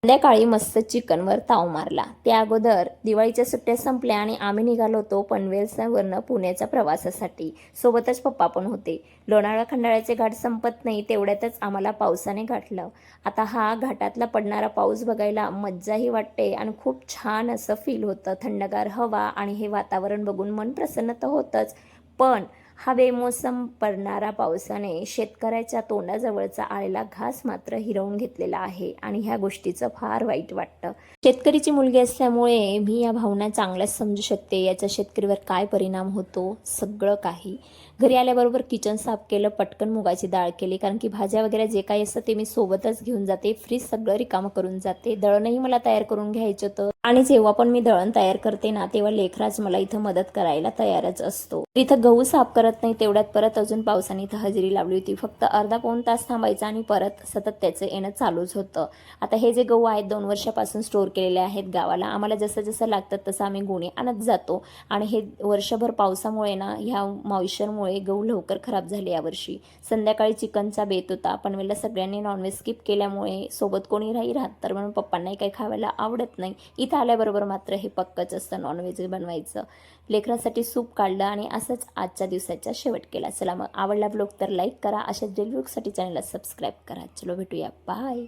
संध्याकाळी मस्त चिकनवर ताव मारला. त्या अगोदर दिवाळीच्या सुट्ट्या संपल्या आणि आम्ही निघालो होतो पनवेलवरनं पुण्याच्या प्रवासासाठी. सोबतच पप्पा पण होते. लोणावळा खंडाळ्याचे घाट संपत नाही तेवढ्यातच आम्हाला पावसाने गाठलं. आता हा घाटातला पडणारा पाऊस बघायला मज्जाही वाटते आणि खूप छान असं फील होतं. थंडगार हवा आणि हे वातावरण बघून मन प्रसन्न तर होतंच, पण हा बेमोसम पडणारा पावसाने शेतकऱ्याच्या तोंडाजवळचा आलेला घास मात्र हिरावून घेतलेला आहे आणि ह्या गोष्टीचं फार वाईट वाटतं. शेतकरीची मुलगी असल्यामुळे मी या भावना चांगल्याच समजू शकते. याचा शेतकरीवर काय परिणाम होतो सगळं काही. घरी आल्याबरोबर किचन साफ केलं, पटकन मुगाची डाळ केली, कारण की भाज्या वगैरे जे काही असतं ते मी सोबतच घेऊन जाते. फ्रीज सगळं रिकामं करून जाते. दळणही मला तयार करून घ्यायचं होतं आणि जेव्हा पण मी दळण तयार करते ना तेव्हा लेकराज मला इथं मदत करायला तयारच असतो. इथं गहू साफ करत नाही तेवढ्यात परत अजून पावसाने इथं हजेरी लावली होती. फक्त अर्धा पाऊण तास थांबायचं आणि परत सतत त्याचं येणं चालूच होतं. आता हे जे गहू आहेत 2 वर्षापासून स्टोअर केलेले आहेत गावाला. आम्हाला जसं जसं लागतं तसं आम्ही गोणी आणत जातो आणि हे वर्षभर पावसामुळे ना ह्या मॉइश्चरमुळे गहू लवकर खराब झाले यावर्षी. संध्याकाळी चिकनचा बेत होता. पनवेलला सगळ्यांनी नॉनव्हेज स्किप केल्यामुळे सोबत कोणी राहत तर म्हणून पप्पांनाही काही खायला आवडत नाही. इथं आल्याबरोबर मात्र हे पक्कच असतं नॉनव्हेज बनवायचं. लेकरांसाठी सूप काढलं आणि असंच आजच्या दिवसाचा शेवट केला. चला मग आवडला ब्लॉग तर लाईक करा. अशाच डेली ब्लॉगसाठी चॅनलला सबस्क्राईब करा. चलो भेटूया, बाय.